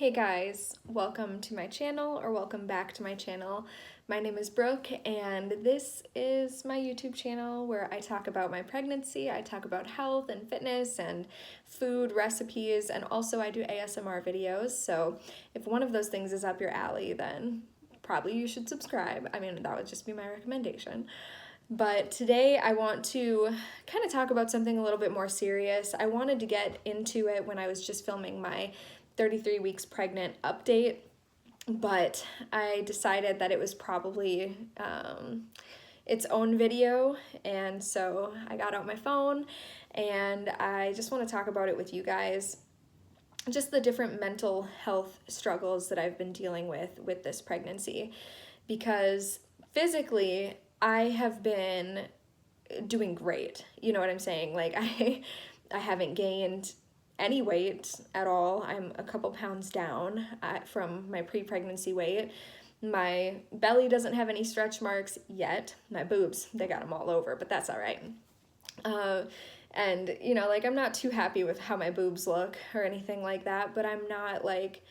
Hey guys, welcome to my channel, or welcome back to my channel. My name is Brooke and this is my YouTube channel where I talk about my pregnancy, I talk about health and fitness and food recipes, and also I do ASMR videos. So if one of those things is up your alley, then probably you should subscribe. I mean, that would just be my recommendation. But today I want to kind of talk about something a little bit more serious. I wanted to get into it when I was just filming my 33 weeks pregnant update, but I decided that it was probably its own video, and so I got out my phone and I just want to talk about it with you guys. Just the different mental health struggles that I've been dealing with this pregnancy, because physically I have been doing great. You know what I'm saying? Like I haven't gained any weight at all. I'm a couple pounds down from my pre-pregnancy weight. My belly doesn't have any stretch marks yet. My boobs, they got them all over, but that's all right. And you know, like I'm not too happy with how my boobs look or anything like that, but I'm not like,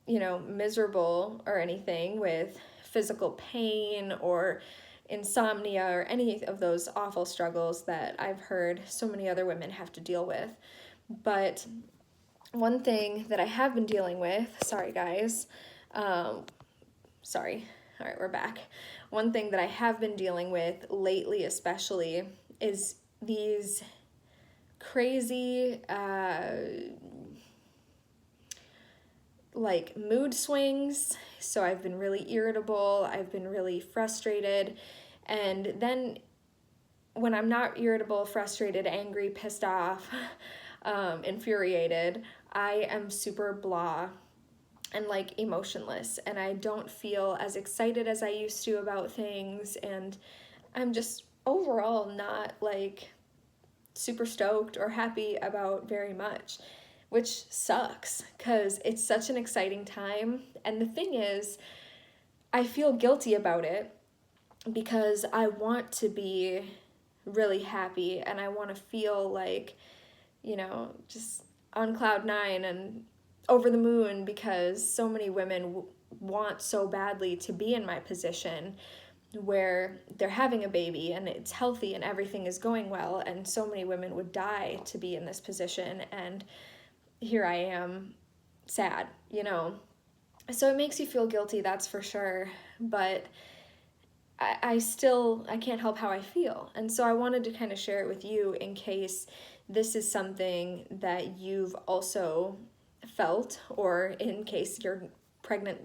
you know, miserable or anything with physical pain or insomnia or any of those awful struggles that I've heard so many other women have to deal with. But one thing that I have been dealing with, sorry guys, all right, we're back. One thing that I have been dealing with lately especially is these crazy, like mood swings. So I've been really irritable, I've been really frustrated, and then when I'm not irritable, frustrated, angry, pissed off, infuriated, I am super blah and like emotionless, and I don't feel as excited as I used to about things, and I'm just overall not like super stoked or happy about very much, which sucks because it's such an exciting time. And the thing is, I feel guilty about it because I want to be really happy and I want to feel like, you know, just on cloud nine and over the moon, because so many women want so badly to be in my position where they're having a baby and it's healthy and everything is going well, and so many women would die to be in this position, and here I am sad, you know. So it makes you feel guilty, that's for sure, but I can't help how I feel. And so I wanted to kind of share it with you in case this is something that you've also felt, or in case you're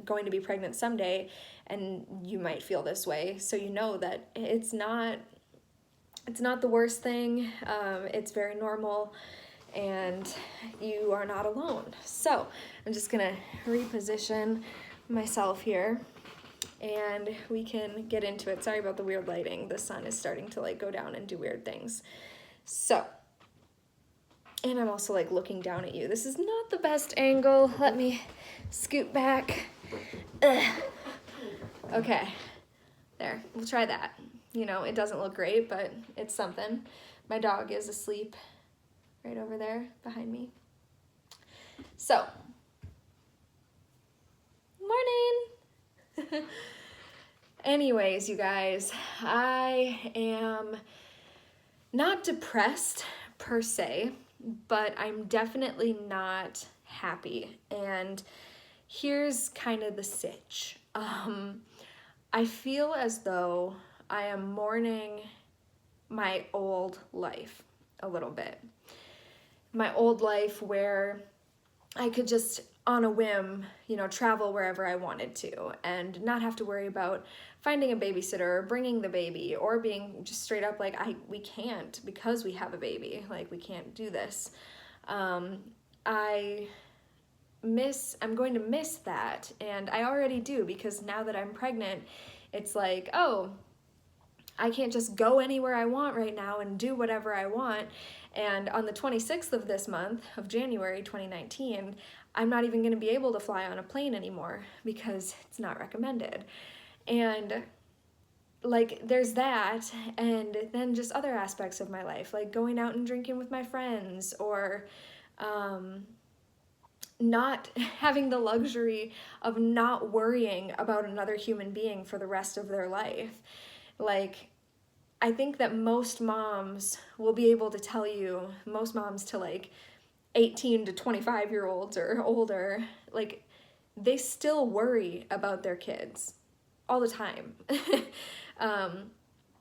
going to be pregnant someday and you might feel this way. So you know that it's not the worst thing. It's very normal and you are not alone. So I'm just gonna reposition myself here and we can get into it. Sorry about the weird lighting. The sun is starting to like go down and do weird things. So, and I'm also like looking down at you. This is not the best angle. Let me scoot back. Ugh. Okay, there, we'll try that. You know, it doesn't look great, but it's something. My dog is asleep right over there behind me. So, morning. Anyways, you guys, I am not depressed per se, but I'm definitely not happy. And here's kind of the sitch. I feel as though I am mourning my old life a little bit. My old life where I could just on a whim, you know, travel wherever I wanted to and not have to worry about finding a babysitter or bringing the baby, or being just straight up like, we can't because we have a baby, like we can't do this. I'm going to miss that, and I already do, because now that I'm pregnant, it's like, oh, I can't just go anywhere I want right now and do whatever I want. And on the 26th of this month, of January 2019, I'm not even going to be able to fly on a plane anymore because it's not recommended. And like there's that, and then just other aspects of my life, like going out and drinking with my friends, or not having the luxury of not worrying about another human being for the rest of their life. Like, I think that most moms will be able to tell you, most moms to like 18 to 25-year-olds or older, like, they still worry about their kids all the time.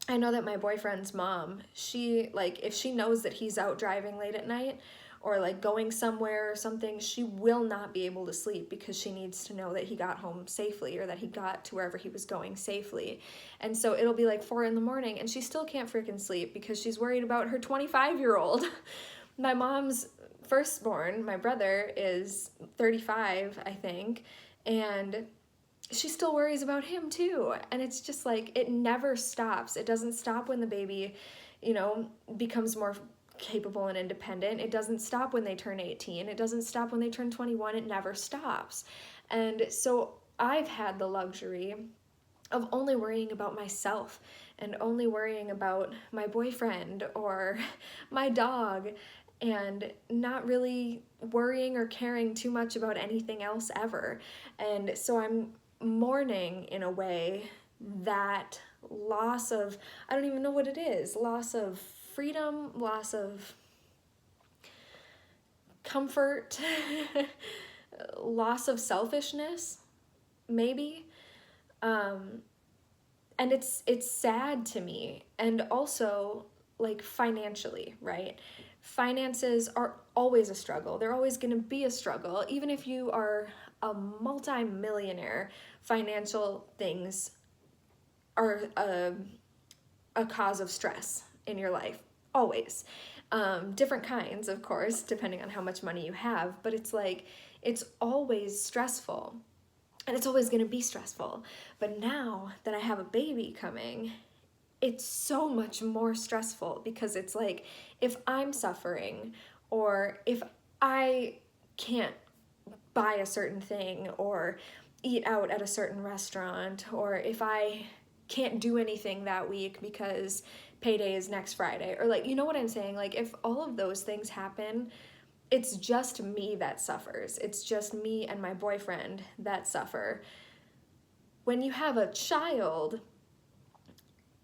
I know that my boyfriend's mom, she, like, if she knows that he's out driving late at night or like going somewhere or something, she will not be able to sleep because she needs to know that he got home safely or that he got to wherever he was going safely. And so it'll be like 4 a.m. and she still can't freaking sleep because she's worried about her 25-year-old. My mom's firstborn, my brother, is 35, I think, and she still worries about him too. And it's just like, it never stops. It doesn't stop when the baby, becomes more capable and independent. It doesn't stop when they turn 18. It doesn't stop when they turn 21. It never stops. And so I've had the luxury of only worrying about myself and only worrying about my boyfriend or my dog, and not really worrying or caring too much about anything else ever. And so I'm mourning, in a way, that loss of, I don't even know what it is, loss of freedom, loss of comfort, loss of selfishness, maybe. And it's sad to me. And also, like, financially, right? Finances are always a struggle. They're always going to be a struggle. Even if you are a multi-millionaire, financial things are a cause of stress in your life. Always. Different kinds, of course, depending on how much money you have. But it's like, it's always stressful. And it's always going to be stressful. But now that I have a baby coming, it's so much more stressful, because it's like, if I'm suffering, or if I can't buy a certain thing or eat out at a certain restaurant, or if I can't do anything that week because payday is next Friday, or like, you know what I'm saying? Like, if all of those things happen, it's just me that suffers. It's just me and my boyfriend that suffer. When you have a child,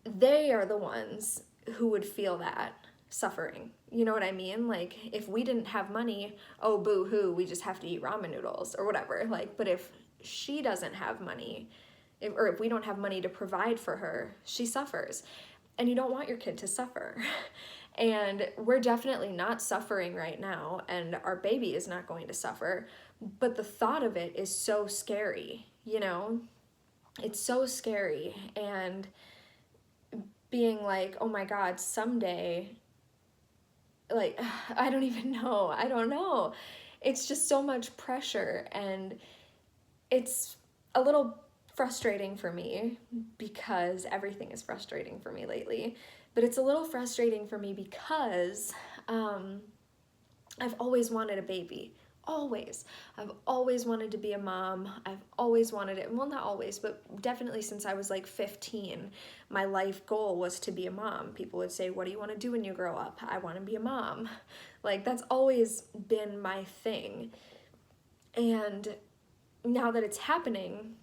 they are the ones who would feel that suffering. You know what I mean? Like, if we didn't have money, oh, boo-hoo, we just have to eat ramen noodles or whatever. Like, but if she doesn't have money, if we don't have money to provide for her, she suffers. And you don't want your kid to suffer. And we're definitely not suffering right now, and our baby is not going to suffer. But the thought of it is so scary, It's so scary. And being like, oh my God, someday, like, I don't even know. I don't know. It's just so much pressure, and it's a little frustrating for me, because everything is frustrating for me lately. But it's a little frustrating for me because I've always wanted a baby. Always. I've always wanted to be a mom. I've always wanted it. Well, not always, but definitely since I was like 15, my life goal was to be a mom. People would say, what do you want to do when you grow up? I want to be a mom. Like, that's always been my thing. And now that it's happening,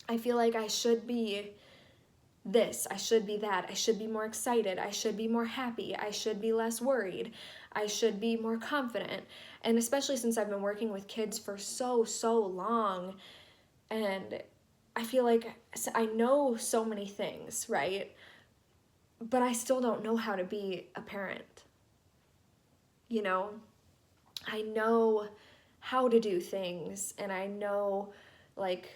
I feel like I should be this, I should be that, I should be more excited, I should be more happy, I should be less worried, I should be more confident. And especially since I've been working with kids for so long, and I feel like I know so many things, right? But I still don't know how to be a parent. I know how to do things, and I know, like,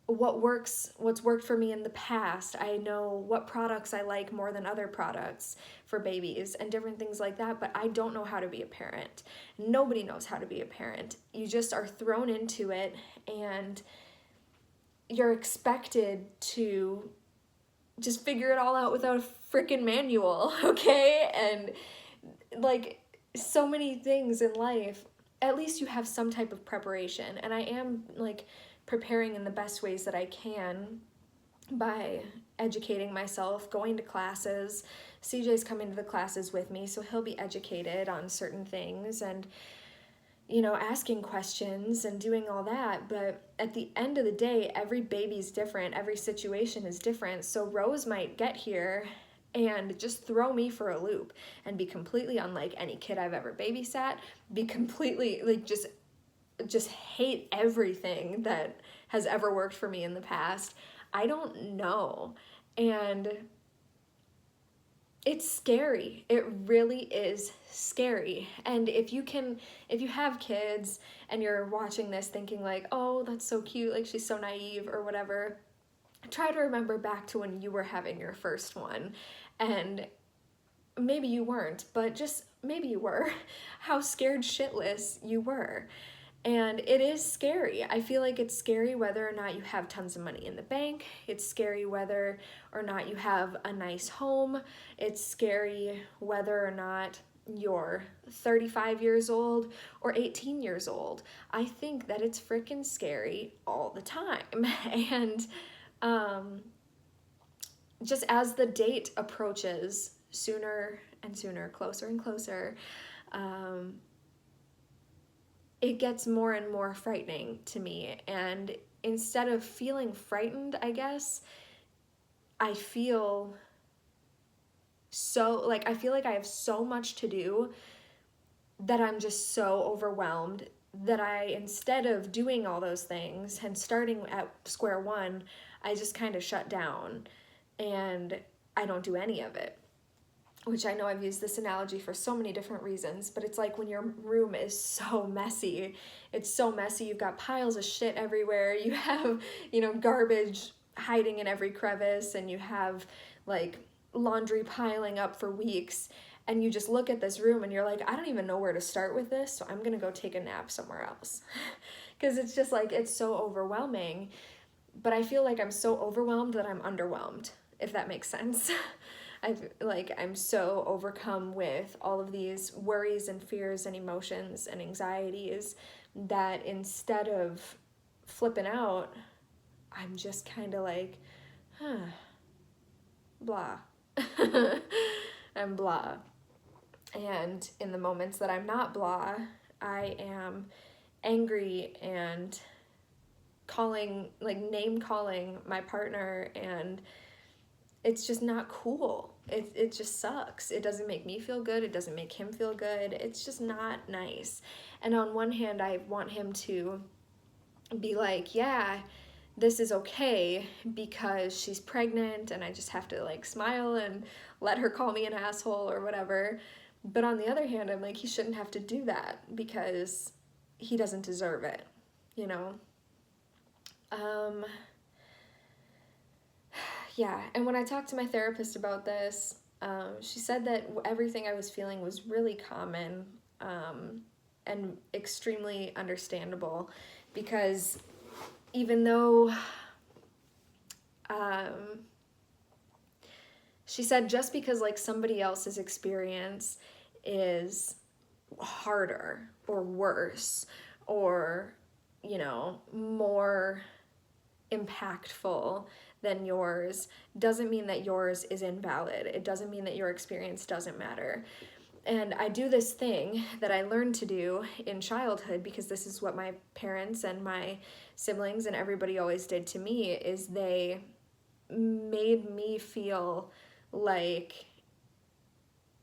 what's worked for me in the past. I know what products I like more than other products for babies and different things like that, but I don't know how to be a parent. Nobody knows how to be a parent. You just are thrown into it, and you're expected to just figure it all out without a freaking manual, okay? And like, so many things in life, at least you have some type of preparation, and I am like preparing in the best ways that I can by educating myself, going to classes. CJ's coming to the classes with me, so he'll be educated on certain things, and asking questions and doing all that. But at the end of the day, every baby's different. Every situation is different. So Rose might get here and just throw me for a loop and be completely unlike any kid I've ever babysat, be completely like just hate everything that has ever worked for me in the past. I don't know. And it's scary. It really is scary. And if you have kids and you're watching this thinking like, oh, that's so cute, like she's so naive or whatever, try to remember back to when you were having your first one. And maybe you weren't, but just maybe you were, how scared shitless you were. And it is scary. I feel like it's scary whether or not you have tons of money in the bank. It's scary whether or not you have a nice home. It's scary whether or not you're 35 years old or 18 years old. I think that it's freaking scary all the time. And just as the date approaches sooner and sooner, closer and closer, it gets more and more frightening to me. And instead of feeling frightened, I guess, I feel like I have so much to do that I'm just so overwhelmed that instead of doing all those things and starting at square one, I just kind of shut down and I don't do any of it. Which I know I've used this analogy for so many different reasons, but it's like when your room is so messy. It's so messy. You've got piles of shit everywhere. You have, garbage hiding in every crevice, and you have like laundry piling up for weeks. And you just look at this room and you're like, I don't even know where to start with this, so I'm going to go take a nap somewhere else. Because it's just like, it's so overwhelming. But I feel like I'm so overwhelmed that I'm underwhelmed, if that makes sense. I'm so overcome with all of these worries and fears and emotions and anxieties that instead of flipping out, I'm just kind of like, blah. I'm blah. And in the moments that I'm not blah, I am angry and name calling my partner, and it's just not cool. It just sucks. It doesn't make me feel good. It doesn't make him feel good. It's just not nice. And on one hand, I want him to be like, yeah, this is okay because she's pregnant and I just have to like smile and let her call me an asshole or whatever. But on the other hand, I'm like, he shouldn't have to do that because he doesn't deserve it, Yeah, and when I talked to my therapist about this, she said that everything I was feeling was really common and extremely understandable because even though she said just because like somebody else's experience is harder or worse or, more impactful than yours doesn't mean that yours is invalid. It doesn't mean that your experience doesn't matter. And I do this thing that I learned to do in childhood because this is what my parents and my siblings and everybody always did to me, is they made me feel like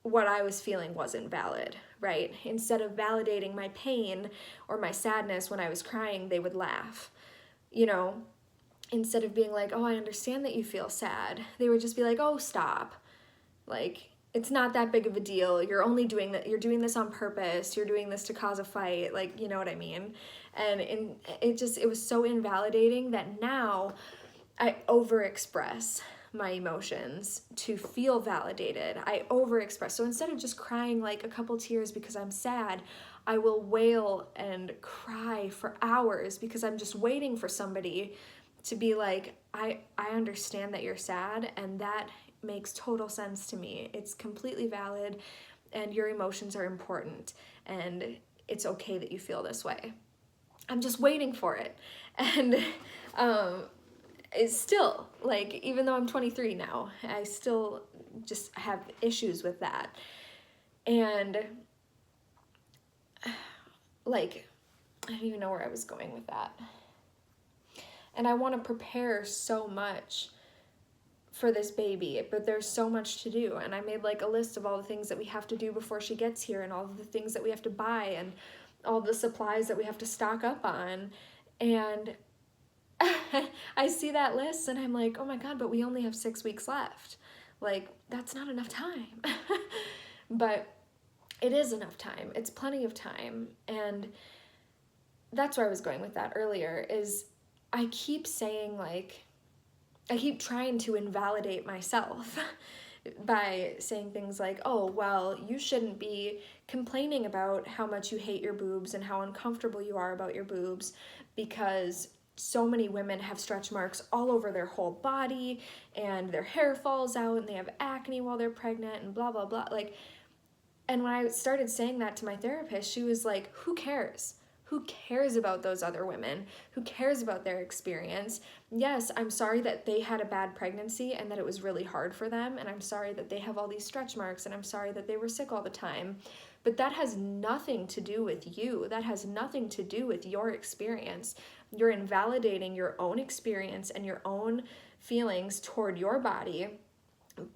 what I was feeling wasn't valid, right? Instead of validating my pain or my sadness when I was crying, they would laugh, Instead of being like, oh, I understand that you feel sad, they would just be like, oh, stop. Like, it's not that big of a deal. You're only doing that. You're doing this on purpose. You're doing this to cause a fight. Like, you know what I mean? And it was so invalidating that now I overexpress my emotions to feel validated. I overexpress. So instead of just crying like a couple tears because I'm sad, I will wail and cry for hours because I'm just waiting for somebody to be like, I understand that you're sad, and that makes total sense to me. It's completely valid, and your emotions are important, and it's okay that you feel this way. I'm just waiting for it. And it's still, like, even though I'm 23 now, I still just have issues with that. And like, I don't even know where I was going with that. And I want to prepare so much for this baby, but there's so much to do. And I made like a list of all the things that we have to do before she gets here, and all the things that we have to buy, and all the supplies that we have to stock up on. And I see that list and I'm like, oh my God, but we only have 6 weeks left. Like, that's not enough time. But it is enough time. It's plenty of time. And that's where I was going with that earlier, is I keep saying, like, I keep trying to invalidate myself by saying things like, oh, well, you shouldn't be complaining about how much you hate your boobs and how uncomfortable you are about your boobs, because so many women have stretch marks all over their whole body, and their hair falls out, and they have acne while they're pregnant, and blah, blah, blah. Like, and when I started saying that to my therapist, she was like, who cares? Who cares about those other women? Who cares about their experience? Yes, I'm sorry that they had a bad pregnancy and that it was really hard for them, and I'm sorry that they have all these stretch marks, and I'm sorry that they were sick all the time. But that has nothing to do with you. That has nothing to do with your experience. You're invalidating your own experience and your own feelings toward your body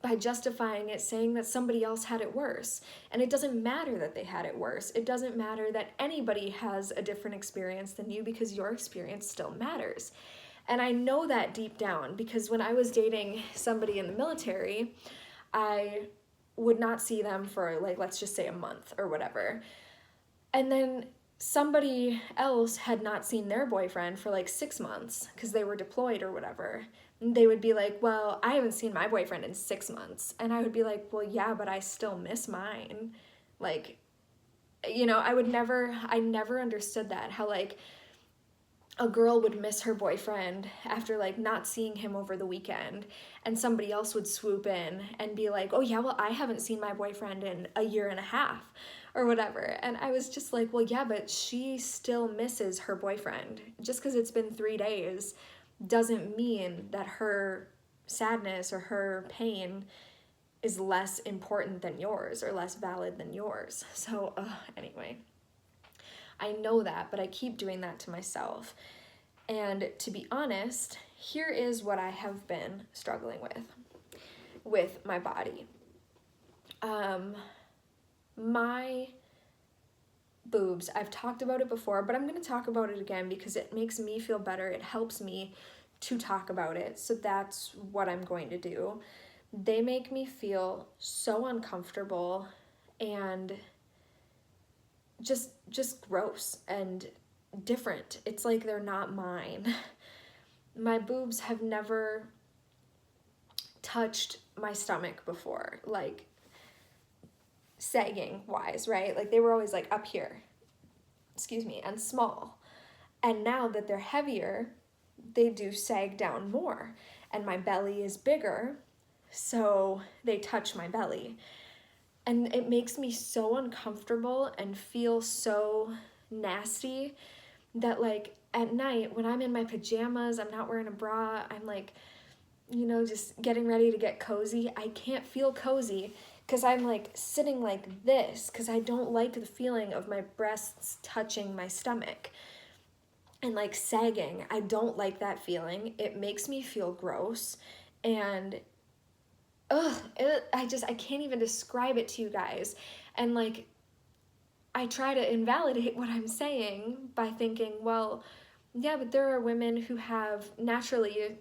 by justifying it, saying that somebody else had it worse. And it doesn't matter that they had it worse. It doesn't matter that anybody has a different experience than you, because your experience still matters. And I know that deep down, because when I was dating somebody in the military, I would not see them for, like, let's just say a month or whatever. And then somebody else had not seen their boyfriend for like 6 months because they were deployed or whatever. And they would be like, well, I haven't seen my boyfriend in 6 months. And I would be like, well, yeah, but I still miss mine. Like, you know, I never understood that, how like a girl would miss her boyfriend after like not seeing him over the weekend, and somebody else would swoop in and be like, oh yeah, well, I haven't seen my boyfriend in a year and a half or whatever. And I was just like, well, yeah, but she still misses her boyfriend. Just because it's been 3 days doesn't mean that her sadness or her pain is less important than yours or less valid than yours. So anyway, I know that, but I keep doing that to myself. And to be honest, here is what I have been struggling with my body. My boobs, I've talked about it before, but I'm going to talk about it again because it makes me feel better. It helps me to talk about it. So that's what I'm going to do. They make me feel so uncomfortable and just gross and different. It's like they're not mine. My boobs have never touched my stomach before, like sagging wise, right? Like they were always like up here, and small. And now that they're heavier, they do sag down more, and my belly is bigger, so they touch my belly. And it makes me so uncomfortable and feel so nasty that like at night when I'm in my pajamas, I'm not wearing a bra, I'm like, you know, just getting ready to get cozy, I can't feel cozy because I'm like sitting like this because I don't like the feeling of my breasts touching my stomach and like sagging. I don't like that feeling. It makes me feel gross, and I can't even describe it to you guys. And like I try to invalidate what I'm saying by thinking, well, yeah, but there are women who have naturally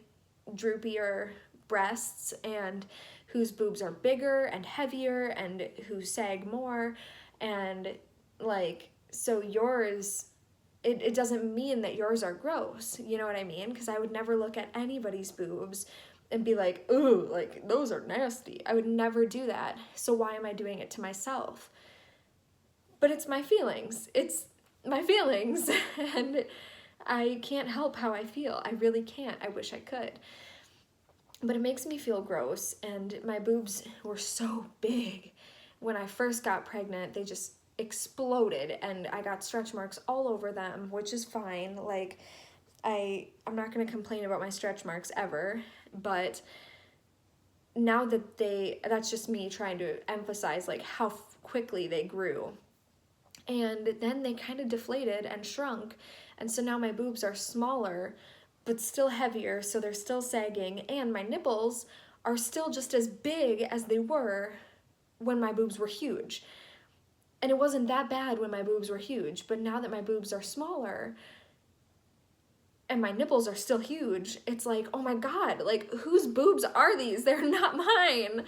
droopier breasts and whose boobs are bigger and heavier and who sag more, and like, so yours, it doesn't mean that yours are gross, you know what I mean? Because I would never look at anybody's boobs and be like, ooh, like those are nasty. I would never do that. So why am I doing it to myself? But it's my feelings. It's my feelings. And I can't help how I feel. I really can't. I wish I could. But it makes me feel gross. And my boobs were so big. When I first got pregnant, they just exploded. And I got stretch marks all over them, which is fine. Like, I'm not going to complain about my stretch marks ever. But now that that's just me trying to emphasize like how quickly they grew. And then they kind of deflated and shrunk. And so now my boobs are smaller, but still heavier. So they're still sagging. And my nipples are still just as big as they were when my boobs were huge. And it wasn't that bad when my boobs were huge. But now that my boobs are smaller and my nipples are still huge, it's like, oh my God, like, whose boobs are these? They're not mine.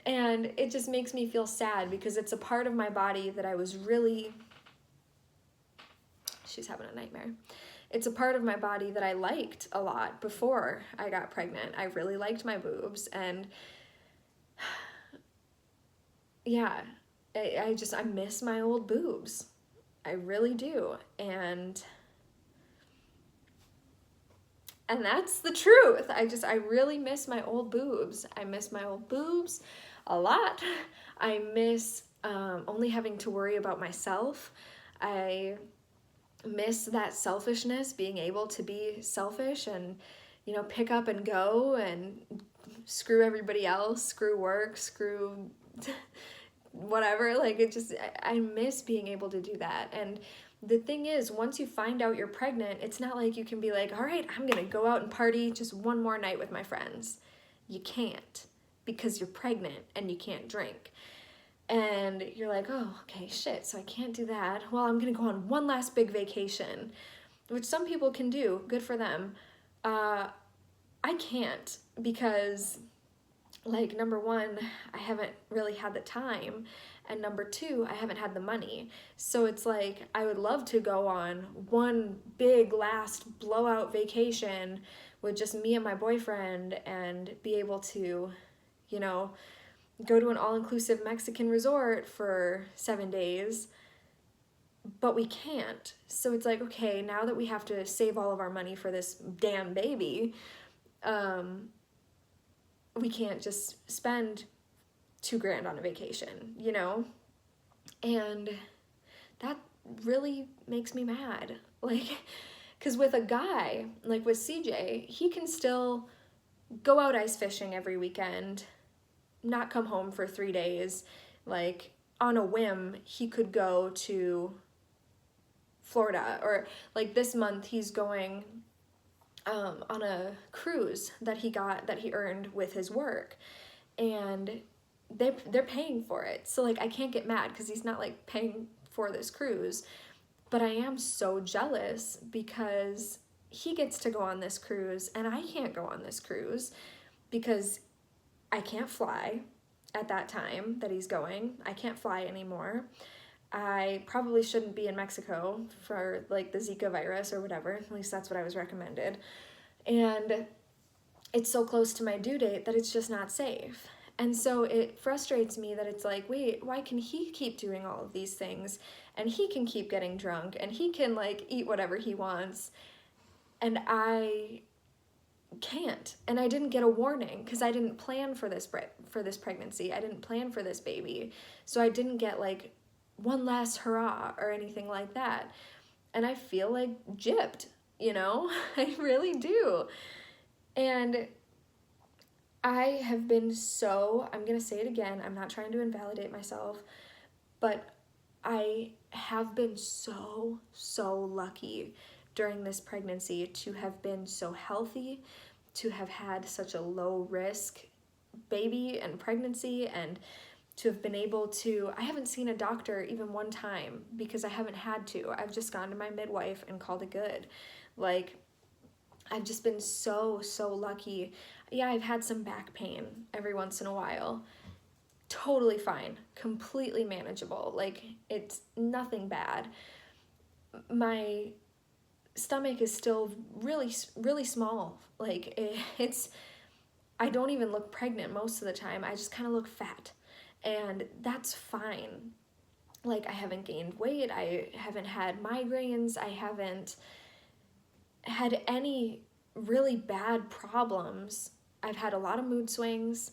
And it just makes me feel sad because it's a part of my body that I was really, she's having a nightmare. It's a part of my body that I liked a lot before I got pregnant. I really liked my boobs, and yeah, I miss my old boobs. I really do. And that's the truth. I really miss my old boobs. I miss my old boobs a lot. I miss only having to worry about myself. I miss that selfishness, being able to be selfish and, you know, pick up and go and screw everybody else, screw work, screw whatever. Like, I miss being able to do that. And the thing is, once you find out you're pregnant, it's not like you can be like, all right, I'm gonna go out and party just one more night with my friends. You can't, because you're pregnant and you can't drink. And you're like, oh, okay, shit, so I can't do that. Well, I'm gonna go on one last big vacation, which some people can do, good for them. I can't, because, like, number one, I haven't really had the time, and number two, I haven't had the money. So it's like, I would love to go on one big last blowout vacation with just me and my boyfriend and be able to, you know, go to an all-inclusive Mexican resort for 7 days, but we can't. So it's like, okay, now that we have to save all of our money for this damn baby, we can't just spend $2,000 on a vacation, you know? And that really makes me mad. Like, because with a guy, like with CJ, he can still go out ice fishing every weekend, not come home for 3 days. Like, on a whim, he could go to Florida, or like this month he's going on a cruise that he earned with his work, and they're paying for it. So like, I can't get mad because he's not like paying for this cruise, but I am so jealous because he gets to go on this cruise and I can't go on this cruise because I can't fly at that time that he's going. I can't fly anymore. I probably shouldn't be in Mexico for like the Zika virus or whatever. At least that's what I was recommended. And it's so close to my due date that it's just not safe. And so it frustrates me that it's like, wait, why can he keep doing all of these things and he can keep getting drunk and he can like eat whatever he wants and I can't? And I didn't get a warning because I didn't plan for this pregnancy. I didn't plan for this baby. So I didn't get like one last hurrah or anything like that. And I feel like gypped, you know? I really do. And I have been I'm gonna say it again, I'm not trying to invalidate myself, but I have been so lucky during this pregnancy to have been so healthy, to have had such a low risk baby and pregnancy, and to have been able to, I haven't seen a doctor even one time because I haven't had to. I've just gone to my midwife and called it good. Like, I've just been so lucky. Yeah, I've had some back pain every once in a while. Totally fine, completely manageable. Like, it's nothing bad. My stomach is still really small. Like, I don't even look pregnant most of the time. I just kind of look fat. And that's fine. Like, I haven't gained weight. I haven't had migraines. I haven't had any really bad problems. I've had a lot of mood swings.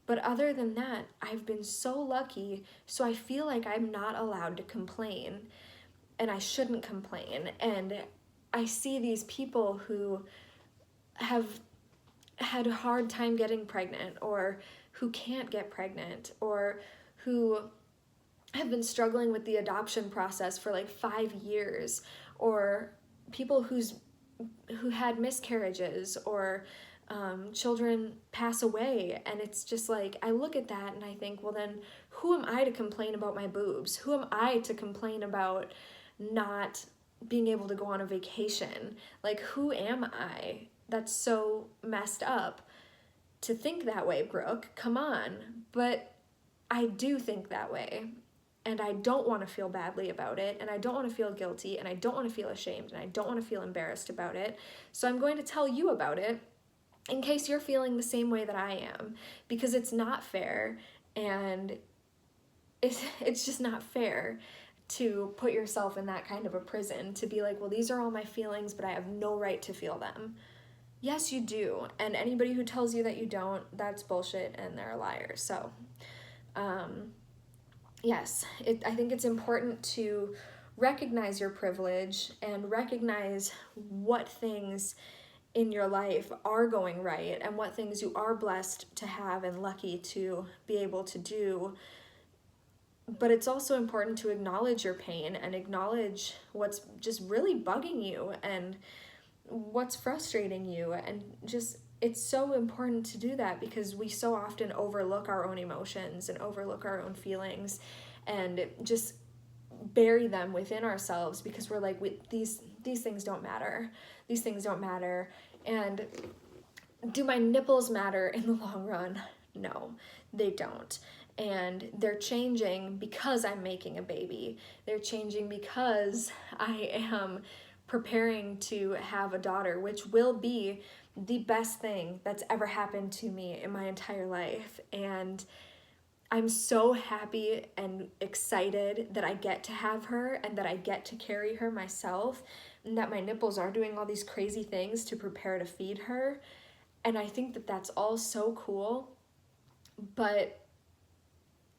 But other than that, I've been so lucky. So I feel like I'm not allowed to complain. And I shouldn't complain. And I see these people who have had a hard time getting pregnant, or who can't get pregnant, or who have been struggling with the adoption process for like 5 years, or people who had miscarriages, or children pass away. And it's just like, I look at that and I think, well, then who am I to complain about my boobs? Who am I to complain about not being able to go on a vacation? Like, who am I? That's so messed up to think that way, Brooke. Come on. But I do think that way. And I don't want to feel badly about it, and I don't want to feel guilty, and I don't want to feel ashamed, and I don't want to feel embarrassed about it. So I'm going to tell you about it in case you're feeling the same way that I am, because it's not fair, and it's just not fair to put yourself in that kind of a prison, to be like, well, these are all my feelings, but I have no right to feel them. Yes, you do, and anybody who tells you that you don't, that's bullshit, and they're a liar. So, yes, I think it's important to recognize your privilege and recognize what things in your life are going right and what things you are blessed to have and lucky to be able to do. But it's also important to acknowledge your pain and acknowledge what's just really bugging you and what's frustrating you. And just, it's so important to do that, because we so often overlook our own emotions and overlook our own feelings and just bury them within ourselves, because we're like, these things don't matter. These things don't matter. And do my nipples matter in the long run? No, they don't. And they're changing because I'm making a baby. They're changing because I am preparing to have a daughter, which will be the best thing that's ever happened to me in my entire life. And I'm so happy and excited that I get to have her and that I get to carry her myself, and that my nipples are doing all these crazy things to prepare to feed her. And I think that that's all so cool. But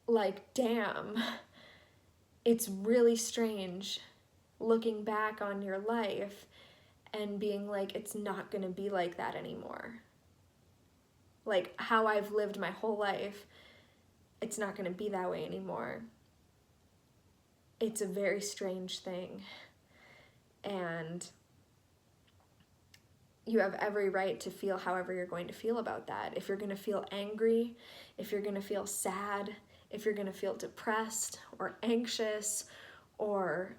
like, damn, it's really strange looking back on your life and being like, it's not gonna be like that anymore. Like, how I've lived my whole life, it's not gonna be that way anymore. It's a very strange thing. And you have every right to feel however you're going to feel about that. If you're gonna feel angry, if you're gonna feel sad, if you're gonna feel depressed or anxious or,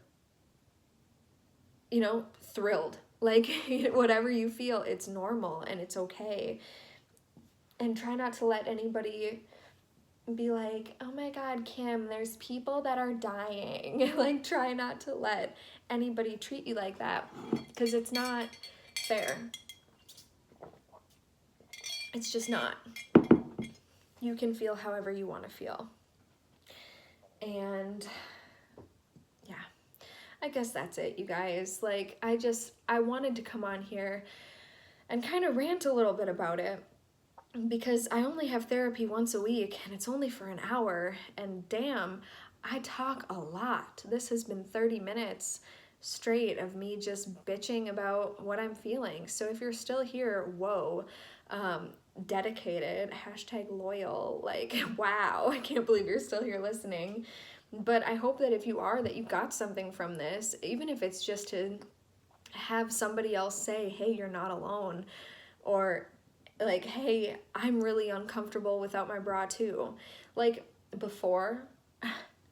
thrilled. Like, whatever you feel, it's normal and it's okay. And try not to let anybody be like, oh my God, Kim, there's people that are dying. Like, try not to let anybody treat you like that, because it's not fair. It's just not. You can feel however you want to feel. And yeah, I guess that's it, you guys. Like, I wanted to come on here and kind of rant a little bit about it, because I only have therapy once a week and it's only for an hour, and damn, I talk a lot. This has been 30 minutes straight of me just bitching about what I'm feeling. So if you're still here, whoa, dedicated, #loyal, like, wow, I can't believe you're still here listening. But I hope that if you are, that you got something from this, even if it's just to have somebody else say, hey, you're not alone, or like, hey, I'm really uncomfortable without my bra too. Like, before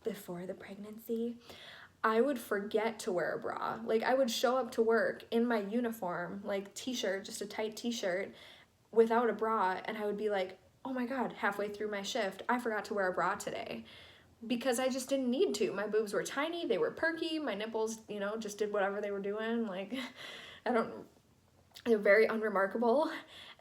the pregnancy, I would forget to wear a bra. Like, I would show up to work in my uniform, like t-shirt, just a tight t-shirt, without a bra, and I would be like, oh my God, halfway through my shift, I forgot to wear a bra today. Because I just didn't need to. My boobs were tiny, they were perky, my nipples, just did whatever they were doing. Like, they're very unremarkable.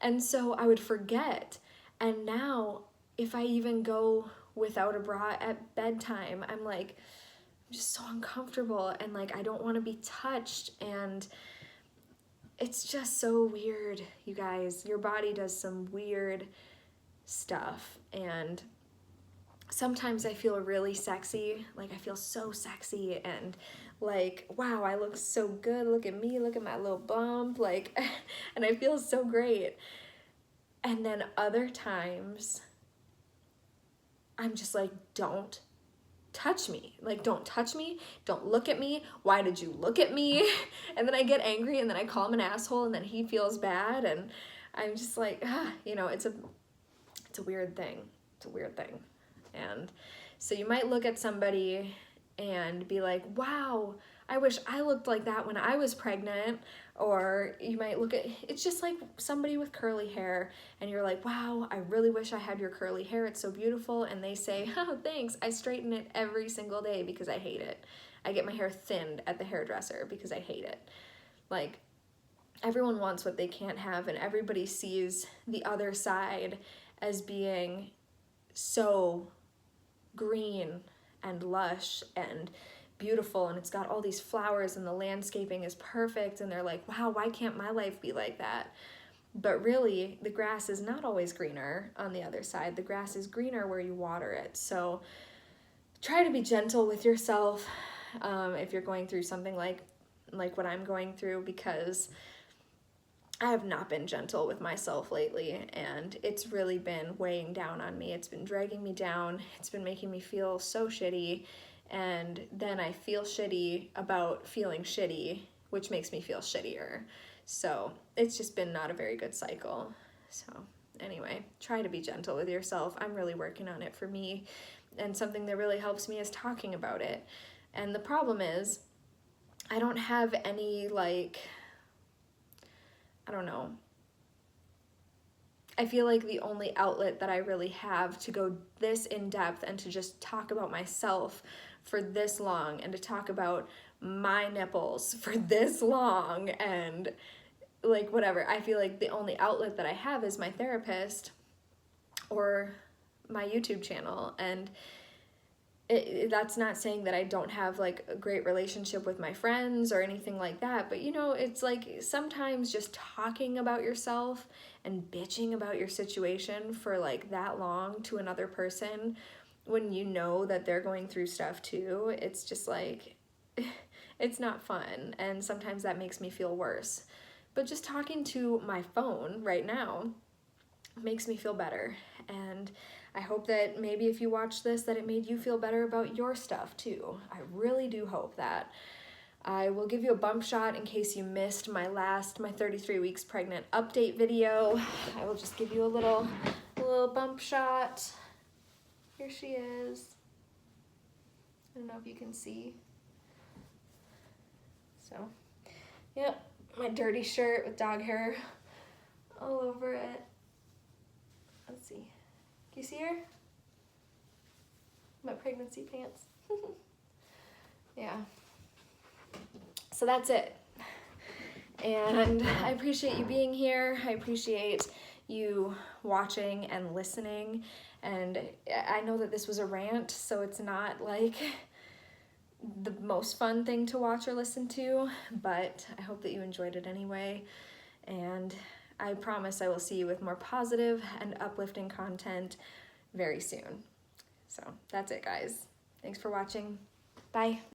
And so I would forget. And now, if I even go without a bra at bedtime, I'm like, I'm just so uncomfortable, and like, I don't want to be touched, and it's just so weird, you guys. Your body does some weird stuff, and sometimes I feel really sexy, like I feel so sexy and like, wow, I look so good, look at me, look at my little bump, like, and I feel so great. And then other times, I'm just like, don't touch me. Like, don't touch me. Don't look at me. Why did you look at me? And then I get angry, and then I call him an asshole, and then he feels bad. And I'm just like, you know, it's a weird thing. It's a weird thing. And so you might look at somebody and be like, wow, I wish I looked like that when I was pregnant. Or you might look at, it's just like somebody with curly hair, and you're like, wow, I really wish I had your curly hair. It's so beautiful. And they say, oh, thanks. I straighten it every single day because I hate it. I get my hair thinned at the hairdresser because I hate it. Like, everyone wants what they can't have, and everybody sees the other side as being so green and lush and beautiful, and it's got all these flowers, and the landscaping is perfect, and they're like, wow, why can't my life be like that? But really, the grass is not always greener on the other side. The grass is greener where you water it. So try to be gentle with yourself if you're going through something like what I'm going through, because I have not been gentle with myself lately, and it's really been weighing down on me. It's been dragging me down. It's been making me feel so shitty, and then I feel shitty about feeling shitty, which makes me feel shittier. So it's just been not a very good cycle. So anyway, try to be gentle with yourself. I'm really working on it for me, and something that really helps me is talking about it. And the problem is, I don't have any, like, I don't know. I feel like the only outlet that I really have to go this in depth and to just talk about myself for this long, and to talk about my nipples for this long, and like whatever, I feel like the only outlet that I have is my therapist or my YouTube channel. And that's not saying that I don't have like a great relationship with my friends or anything like that, but you know, it's like sometimes just talking about yourself and bitching about your situation for like that long to another person, when you know that they're going through stuff too, it's just like, it's not fun, and sometimes that makes me feel worse. But just talking to my phone right now makes me feel better, and I hope that maybe if you watch this, that it made you feel better about your stuff too. I really do hope that. I will give you a bump shot in case you missed my 33 weeks pregnant update video. I will just give you a little bump shot. Here she is. I don't know if you can see. So, yep, my dirty shirt with dog hair all over it. Let's see. Can you see her? My pregnancy pants. Yeah. So that's it. And I appreciate you being here. I appreciate you watching and listening. And I know that this was a rant, so it's not like the most fun thing to watch or listen to, but I hope that you enjoyed it anyway. And I promise I will see you with more positive and uplifting content very soon. So that's it, guys. Thanks for watching. Bye.